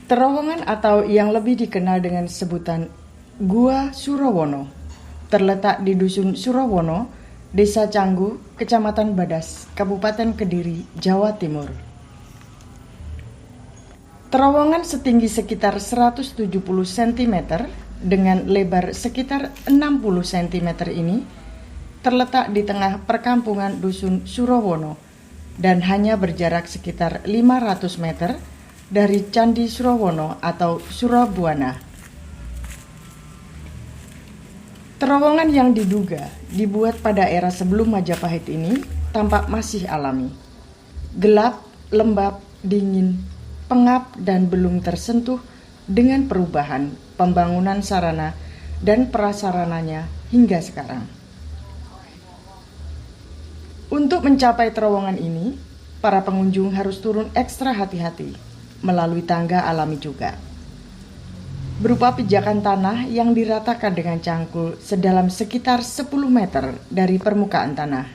Terowongan atau yang lebih dikenal dengan sebutan Gua Surowono terletak di Dusun Surowono, Desa Canggu, Kecamatan Badas, Kabupaten Kediri, Jawa Timur. Terowongan setinggi sekitar 170 cm dengan lebar sekitar 60 cm ini terletak di tengah perkampungan Dusun Surowono dan hanya berjarak sekitar 500 meter dari Candi Surowono atau Surabuana. Terowongan yang diduga dibuat pada era sebelum Majapahit ini tampak masih alami. Gelap, lembab, dingin, pengap dan belum tersentuh dengan perubahan pembangunan sarana dan prasarananya hingga sekarang. Untuk mencapai terowongan ini, para pengunjung harus turun ekstra hati-hati melalui tangga alami juga, berupa pijakan tanah yang diratakan dengan cangkul sedalam sekitar 10 meter dari permukaan tanah.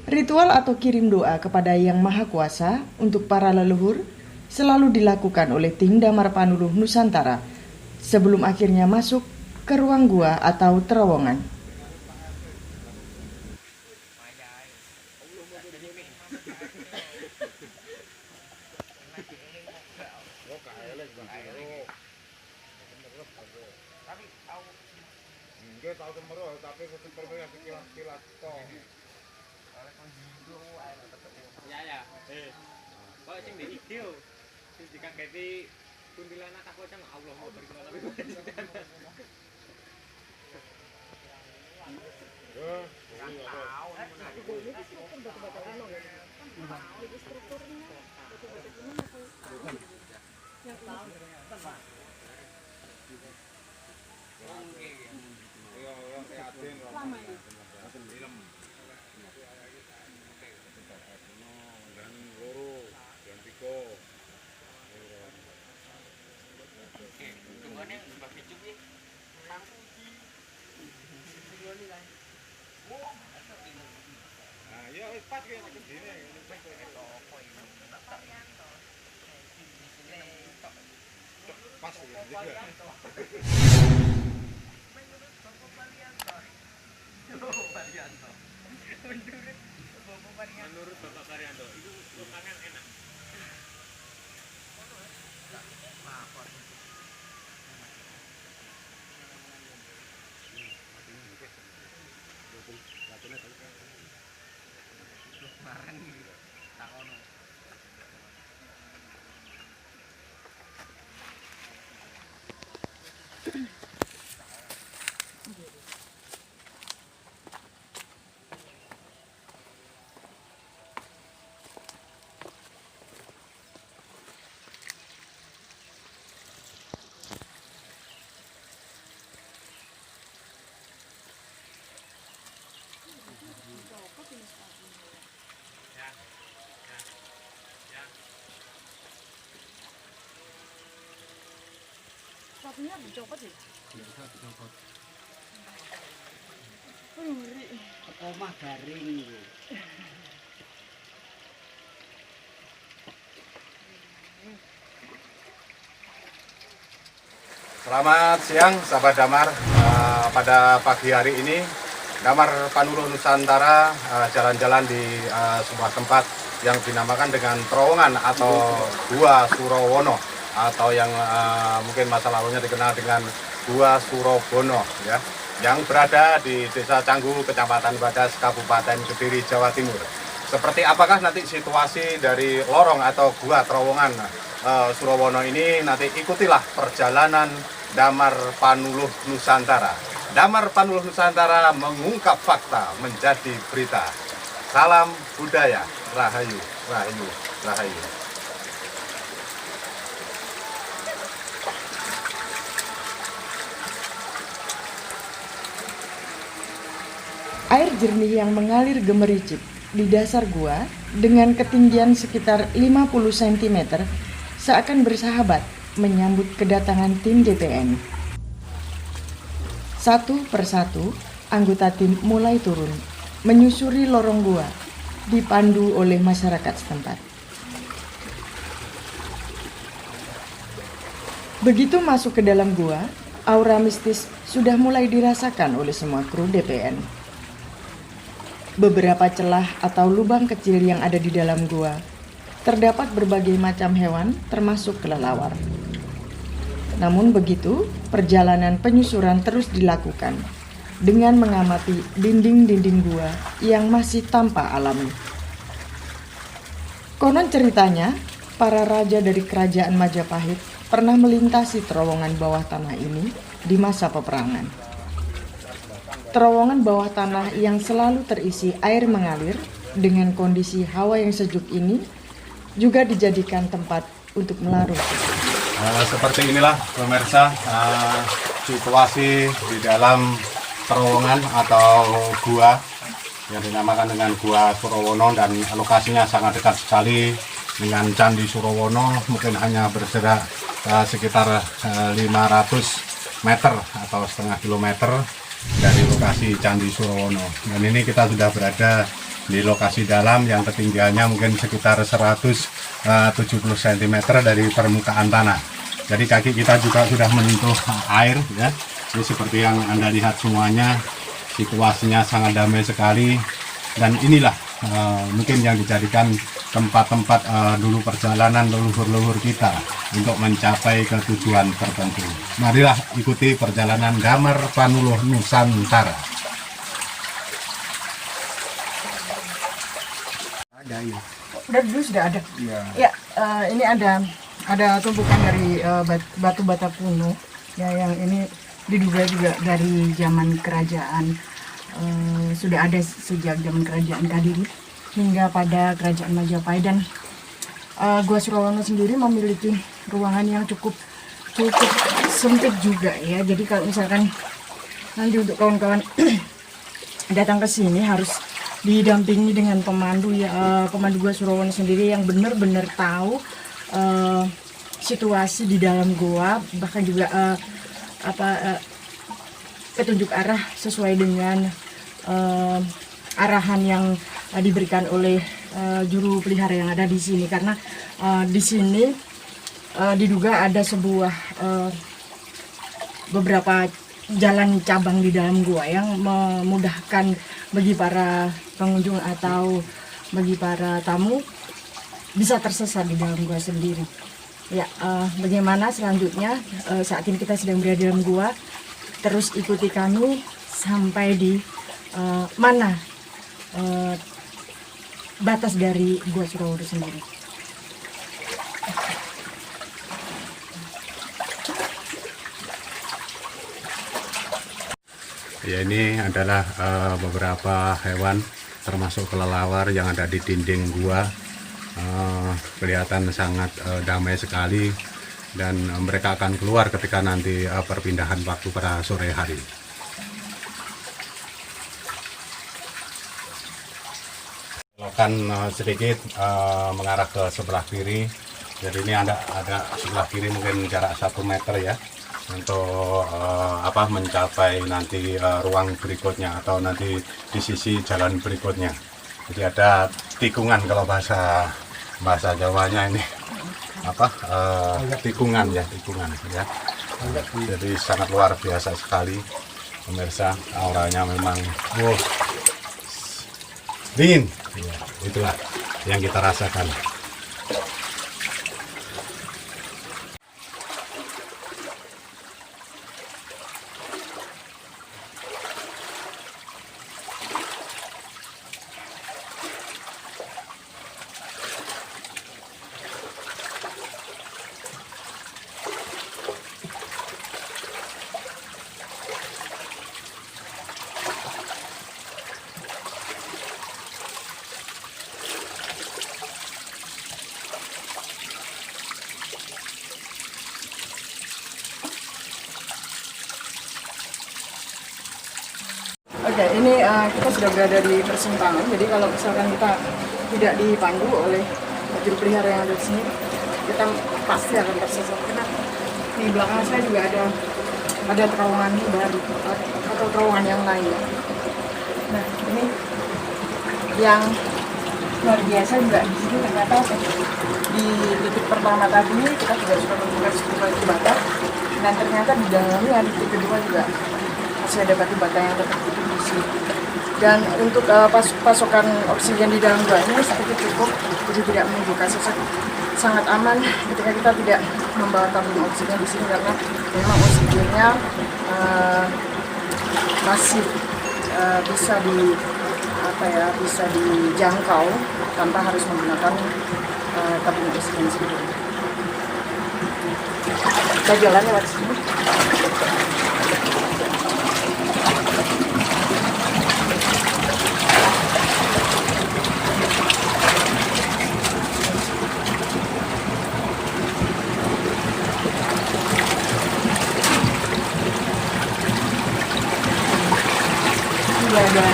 Ritual atau kirim doa kepada Yang Maha Kuasa untuk para leluhur selalu dilakukan oleh tim Damar Panuluh Nusantara sebelum akhirnya masuk ke ruang gua atau terowongan. Kok sing di IG yo. Sing dikageti kuntilanak aku cang Allah mau beri kuntilanak. Menurut Bapak Karyanto, itu makanan enak. Sepatunya dicopot ya? Bisa dicopot. Ngeri. Omah garing. Selamat siang sahabat Damar. Pada pagi hari ini Damar Panuluh Nusantara jalan-jalan di sebuah tempat yang dinamakan dengan terowongan atau Gua Surowono, atau yang mungkin masa lalunya dikenal dengan Gua Surobono, ya, yang berada di Desa Canggu, Kecamatan Badas, Kabupaten Kediri, Jawa Timur. Seperti apakah nanti situasi dari lorong atau gua terowongan Surowono ini, nanti ikutilah perjalanan Damar Panuluh Nusantara. Damar Panuluh Nusantara mengungkap fakta menjadi berita. Salam budaya, rahayu, rahayu, rahayu. Air jernih yang mengalir gemericik di dasar gua dengan ketinggian sekitar 50 cm seakan bersahabat menyambut kedatangan tim DPN. Satu persatu, anggota tim mulai turun, menyusuri lorong gua, dipandu oleh masyarakat setempat. Begitu masuk ke dalam gua, aura mistis sudah mulai dirasakan oleh semua kru DPN. Beberapa celah atau lubang kecil yang ada di dalam gua, terdapat berbagai macam hewan termasuk kelelawar. Namun begitu, perjalanan penyusuran terus dilakukan dengan mengamati dinding-dinding gua yang masih tanpa alami. Konon ceritanya, para raja dari kerajaan Majapahit pernah melintasi terowongan bawah tanah ini di masa peperangan. Terowongan bawah tanah yang selalu terisi air mengalir dengan kondisi hawa yang sejuk ini juga dijadikan tempat untuk melarut. Seperti inilah pemirsa situasi di dalam terowongan atau gua yang dinamakan dengan Gua Surowono, dan lokasinya sangat dekat sekali dengan Candi Surowono, mungkin hanya berjarak sekitar 500 meter atau setengah kilometer dari lokasi Candi Surowono. Dan ini kita sudah berada di lokasi dalam yang ketinggiannya mungkin sekitar 170 cm dari permukaan tanah. Jadi kaki kita juga sudah menyentuh air ya. Ini seperti yang Anda lihat semuanya, situasinya sangat damai sekali, dan inilah mungkin yang dijadikan tempat-tempat dulu perjalanan leluhur-leluhur kita untuk mencapai ke tujuan tertentu. Marilah ikuti perjalanan Damar Panuluh Nusantara. Ada ya. Dari dulu sudah ada. Iya. Ya, ini ada tumpukan dari batu bata kuno ya, yang ini diduga juga dari zaman kerajaan, sudah ada sejak zaman kerajaan Kadiri hingga pada kerajaan Majapahit. Dan Gua Surowono sendiri memiliki ruangan yang cukup sempit juga ya. Jadi kalau misalkan nanti untuk kawan-kawan datang ke sini harus didampingi dengan pemandu ya, pemandu Gua Surowono sendiri yang benar-benar tahu situasi di dalam gua, bahkan juga petunjuk arah sesuai dengan arahan yang diberikan oleh juru pelihara yang ada di sini. Karena di sini diduga ada sebuah beberapa jalan cabang di dalam gua yang memudahkan bagi para pengunjung atau bagi para tamu bisa tersesat di dalam gua sendiri. Ya, bagaimana selanjutnya? Saat ini kita sedang berada di dalam gua. Terus ikuti kami sampai di mana batas dari Gua Surowono sendiri. Ya, ini adalah beberapa hewan termasuk kelelawar yang ada di dinding gua. Kelihatan sangat damai sekali, dan mereka akan keluar ketika nanti perpindahan waktu pada sore hari. Belokan sedikit mengarah ke sebelah kiri. Jadi ini ada sebelah kiri mungkin jarak 1 meter ya, untuk mencapai nanti ruang berikutnya atau nanti di sisi jalan berikutnya. Jadi ada tikungan, kalau bahasa Jawanya ini tikungan ya. Jadi sangat luar biasa sekali pemirsa, auranya memang dingin ya, itulah yang kita rasakan. Oke, ini kita sudah berada di persimpangan. Jadi kalau misalkan kita tidak dipandu oleh juru pelihara yang ada di sini, kita pasti akan tersesat. Karena di belakang saya juga ada terowongan baru atau terowongan yang lain. Nah, ini yang luar biasa juga di sini ternyata di titik pertama tadi kita juga sudah menemukan sejumlah batu bata dan ternyata di dalamnya di titik kedua juga masih ada batu bata yang tetap diisi. Dan untuk pasokan oksigen di dalam gua ini seperti cukup, jadi tidak menimbulkan sesak, sangat aman ketika kita tidak membawa tabung oksigen di sini karena memang oksigennya masih bisa bisa dijangkau tanpa harus menggunakan tabung oksigen sendiri. Kita jalan lewat sini. Ada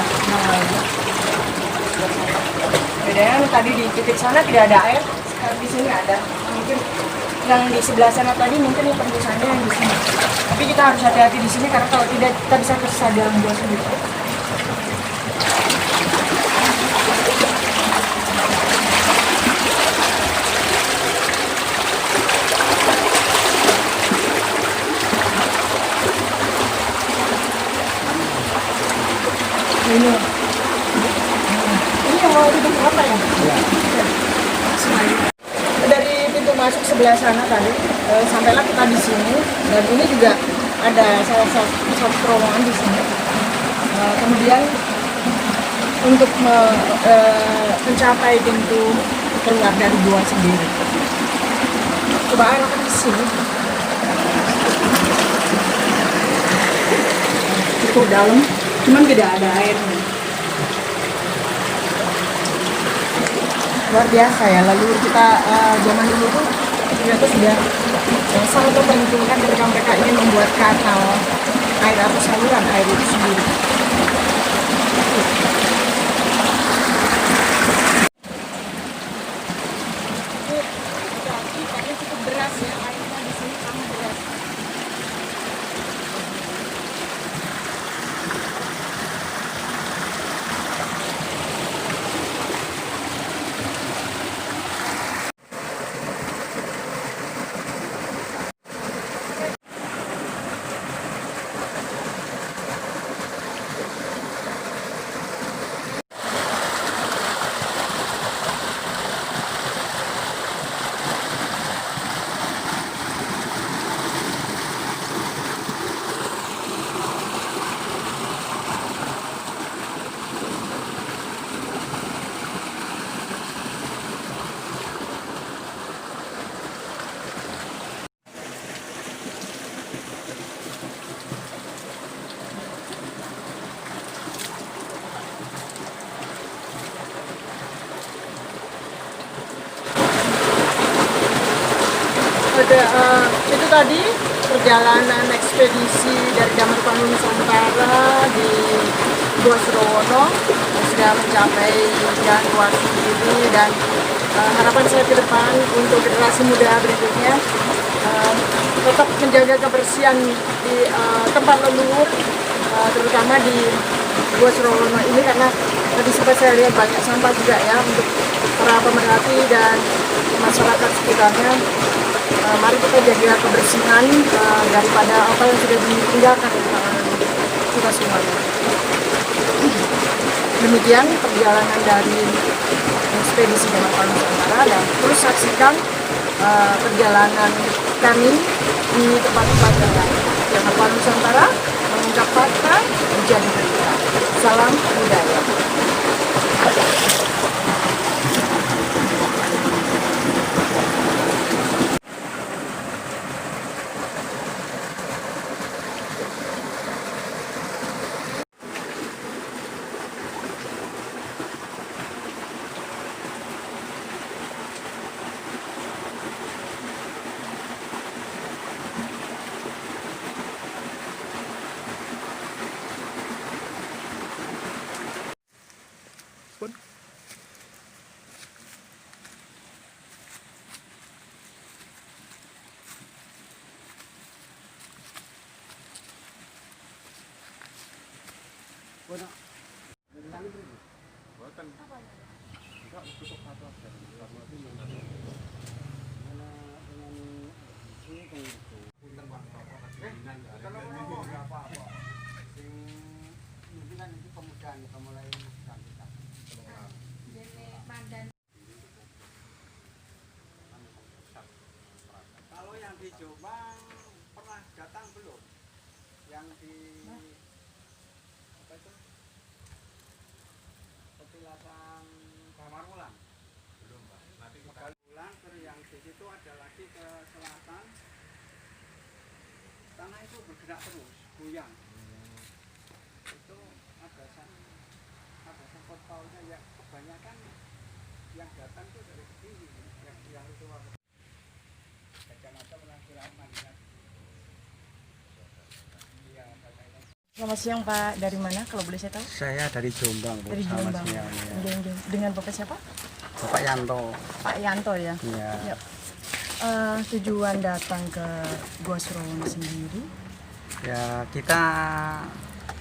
bedanya tadi di titik sana tidak ada air, sekarang di sini ada. Mungkin yang di sebelah sana tadi mungkin ini tembusannya yang di sini. Tapi kita harus hati-hati di sini karena kalau tidak kita bisa tersesat dalam gua sendiri. Ini yang mau tutup apa ya? Dari pintu masuk sebelah sana tadi sampailah kita di sini dan ini juga ada salah satu terowongan di sini. Kemudian untuk mencapai pintu keluar dari gua sendiri, coba arahkan ke sini. Cukup dalam. Cuman tidak ada airnya. Luar biasa ya. Lalu kita zaman dulu tuh ternyata sudah sangat memperhitungkan ketika mereka ingin membuat kanal air atau saluran air itu sendiri. Ini cukup deras ya, airnya di sini sangat deras. Itu tadi perjalanan ekspedisi dari Damar Panulu Nusantara di Gua Surowono sudah mencapai jangkauan ini dan harapan saya ke depan untuk generasi muda berikutnya tetap menjaga kebersihan di tempat leluhur terutama di Gua Surowono ini karena tadi sempat saya lihat banyak sampah juga ya untuk para pemerhati dan masyarakat sekitarnya. Mari kita jaga kebersihan daripada apa yang sudah ditinggalkan oleh tangan kita semuanya. Demikian perjalanan dari ekspedisi Damar Panulu Nusantara dan terus saksikan perjalanan kami di tempat-tempat yang lain. Damar Panulu Nusantara mengungkap fakta menjadi berita. Salam budaya. Kalau yang di Jombang pernah datang belum? Yang di apa itu? Petilasan Bamarmulan. Belum, Pak. Nanti kita Pulang terus yang di situ ada lagi ke selatan. Tanah itu bergerak terus, goyang. Itu ada sangkut pautnya ya, kebanyakan yang datang itu dari sini, yang itu apa? Kacamata penangkiraman ya. Iya, kacamata. Selamat siang Pak, dari mana kalau boleh saya tahu? Saya dari Jombang, Bu. Dari Selamat Jombang. siang, ya. Dengan Bapak siapa? Bapak Yanto. Pak Yanto ya. Iya. Ya. Tujuan datang ke Gua Surowono sendiri. Ya, kita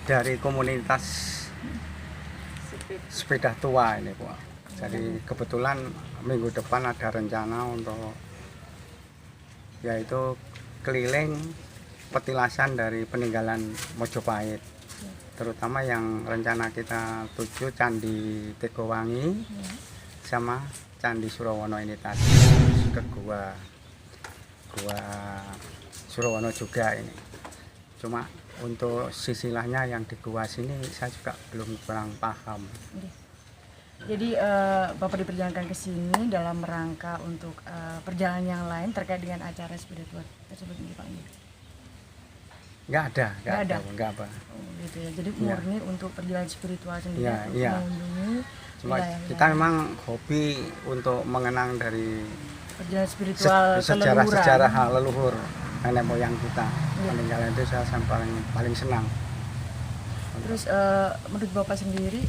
dari komunitas sepeda tua ini, Bu. Jadi kebetulan minggu depan ada rencana untuk yaitu keliling petilasan dari peninggalan Mojopahit. Terutama yang rencana kita tuju Candi Tegowangi sama Candi Surowono ini tadi, ke gua Surowono juga ini. Cuma untuk sisilahnya yang di gua sini saya juga belum kurang paham. Jadi Bapak diperjalankan ke sini dalam rangka untuk perjalanan yang lain terkait dengan acara sepeda tua tersebut ini Pak? Nggak ada, nggak apa. Oh, gitu ya. Jadi Iya. murni untuk perjalanan spiritual sendiri Iya, untuk iya. mengunjungi Cuma wilayah-wilayah. kita memang hobi untuk mengenang dari perjalanan spiritual sejarah keleluhuran. leluhur nenek moyang kita. Iya. Peninggalan itu saya paling senang. Terus menurut Bapak sendiri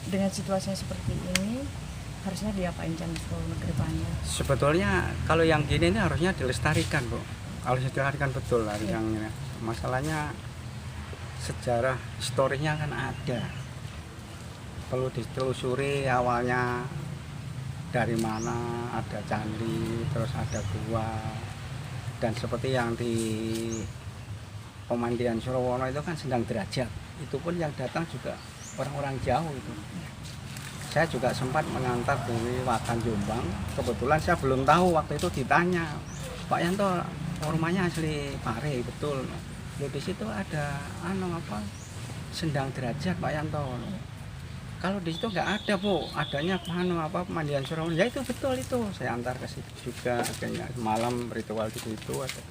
dengan situasinya seperti ini harusnya diapain Candi Surowono ke depannya? Sebetulnya kalau yang gini ini harusnya dilestarikan, Bu. Harus dilestarikan betul lah Iya. yang ini. Masalahnya sejarah historinya kan ada. Perlu ditelusuri awalnya dari mana ada candi, terus ada gua. Dan seperti yang di Pemandian Surowono itu kan Sendang Derajat. Itu pun yang datang juga orang-orang jauh itu. Saya juga sempat mengantar dari Watan Jombang. Kebetulan saya belum tahu waktu itu ditanya, Pak Yanto, rumahnya asli Pare, betul. Loh, di situ ada Sendang Derajat, Pak Yanto. Kalau di situ nggak ada, Bu, adanya Pemandian Surowono. Ya itu betul itu. Saya antar ke situ juga. Akhirnya malam ritual di situ ada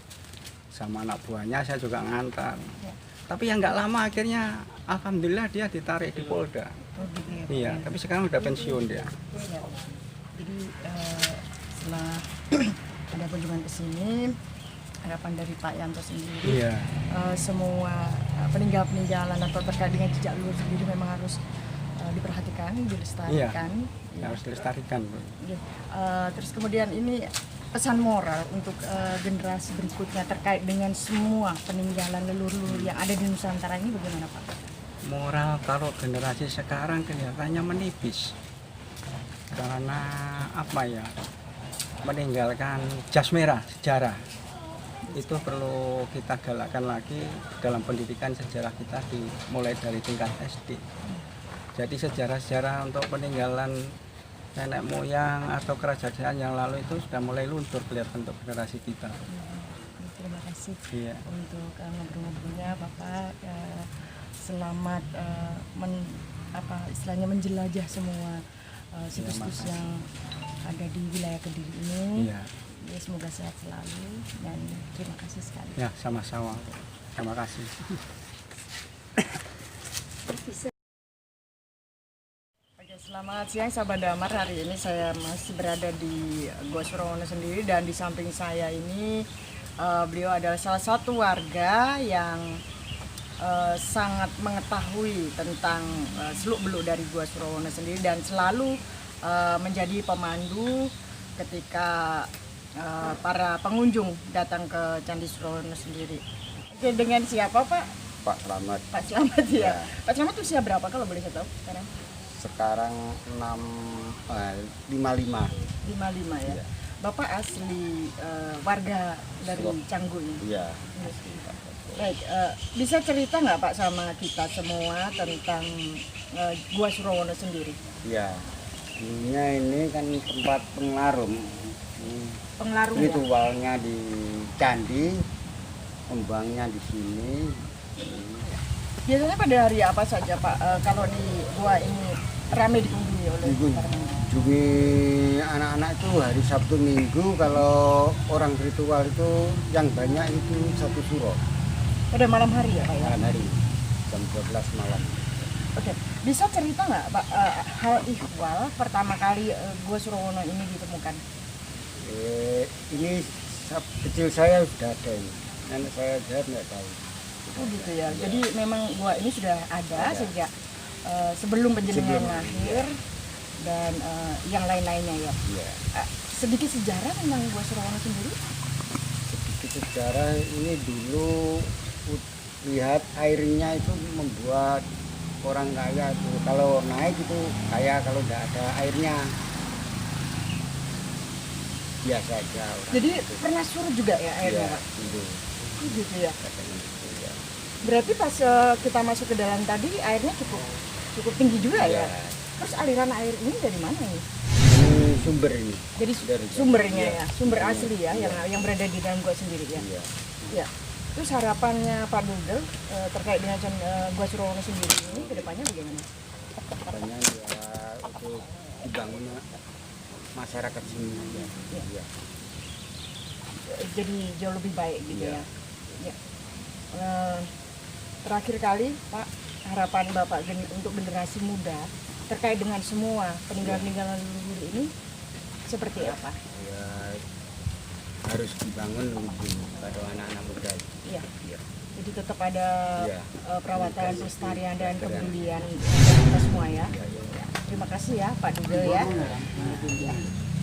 sama anak buahnya, saya juga ngantar. Ya. Tapi yang nggak lama akhirnya alhamdulillah dia ditarik di Polda. Oh, gitu ya, Pak. Iya, tapi sekarang udah pensiun dia. Ya. Jadi setelah ada kunjungan ke sini, harapan dari Pak Yanto sendiri, Iya. semua peninggalan atau terkait dengan jejak leluhur sendiri memang harus diperhatikan, dilestarikan. Ya. Harus dilestarikan, Bu. Ya. Terus kemudian ini pesan moral untuk generasi berikutnya terkait dengan semua peninggalan leluhur yang ada di Nusantara ini bagaimana Pak? Moral kalau generasi sekarang kelihatannya menipis. Karena meninggalkan jas merah sejarah. Itu perlu kita galakkan lagi dalam pendidikan sejarah kita mulai dari tingkat SD. Jadi sejarah-sejarah untuk peninggalan nenek moyang atau kerajaan yang lalu itu sudah mulai luntur kelihatan untuk generasi kita. Terima kasih Iya. untuk ngobrol-ngobrolnya Bapak. Selamat istilahnya menjelajah semua situs-situs yang ada di wilayah Kediri ini. Iya. Ya, semoga sehat selalu dan terima kasih sekali. Ya, sama-sama. Terima kasih. Oke, selamat siang sahabat Damar. Hari ini saya masih berada di Gua Surowono sendiri dan di samping saya ini beliau adalah salah satu warga yang sangat mengetahui tentang seluk-beluk dari Gua Surowono sendiri dan selalu menjadi pemandu ketika para pengunjung datang ke Candi Surowono sendiri. Oke, dengan siapa Pak? Pak Slamet. Pak Slamet ya. Ya. Pak Slamet usia berapa kalau boleh saya tahu sekarang? sekarang 55. 55 ya. Bapak asli warga dari Canggu ini. Iya. Baik, bisa cerita nggak Pak sama kita semua tentang Gua Surowono sendiri? Iya. Dulunya ini kan tempat pengarum. Pengaruh ya? Ritualnya di candi, kembangnya di sini. Biasanya pada hari apa saja Pak kalau di gua ini ramai dikunjungi oleh para pengunjung? Dikunjungi anak-anak itu hari Sabtu Minggu, kalau orang ritual itu yang banyak itu 1 suro. Pada malam hari ya Pak ya? Malam hari jam 12 malam. Oke, bisa cerita nggak Pak hal ihwal pertama kali Gua Surowono ini ditemukan? Ini kecil saya sudah ada ini. Nenek saya aja nggak tahu. Oh gitu ya. Jadi memang gua ini sudah ada sejak sebelum penjenengan lahir dan yang lain-lainnya ya. Iya. Sedikit sejarah tentang Gua Surowono sendiri? Sedikit sejarah ini dulu lihat airnya itu membuat orang kaya itu kalau naik itu kaya, kalau nggak ada airnya biasa aja. Jadi pernah surut juga ya airnya Iya, Pak? itu. Oh, gitu ya. Katanya gitu, ya. Berarti pas kita masuk ke dalam tadi airnya cukup tinggi juga ya. Iya. Terus aliran air ini dari mana ini? Ini sumber ini. Jadi Dari sumbernya iya. ya, sumber Iya. asli ya, Iya. yang berada di dalam gua sendiri ya. Iya. Ya. Terus harapannya Pak Dugel terkait dengan Gua Surowono sendiri ini ke depannya bagaimana? Katanya ya untuk dibangunnya masyarakat sini ya. Iya. Iya. Jadi jauh lebih baik gitu Iya. ya. Ya. Terakhir kali Pak, harapan Bapak untuk generasi muda terkait dengan semua peninggalan-peninggalan leluhur ini seperti apa? Ya harus dibangun lebih pada anak-anak muda. Iya. Iya. Jadi tetap ada Iya. perawatan, pelestarian dan Pelestarian. kepedulian kita semua ya. Iya, iya. Terima kasih ya Pak Dugel ya.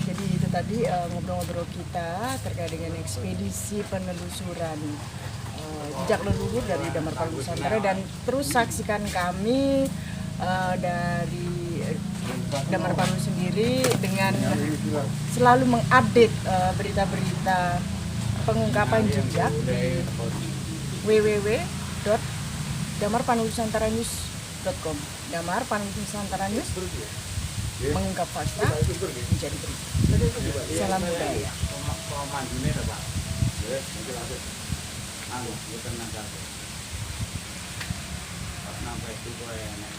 Jadi itu tadi ngobrol-ngobrol kita terkait dengan ekspedisi penelusuran jejak leluhur dari Damar Palu Nusantara, dan terus saksikan kami dari Damar Palu sendiri dengan selalu mengupdate berita-berita pengungkapan jejak di www.damarpanunusantaranyus.com. Damar Panunusantaranya News mengungkap fakta menjadi berita. Salam budaya. Anu, bukan nangka. Pas nampai itu gue enak.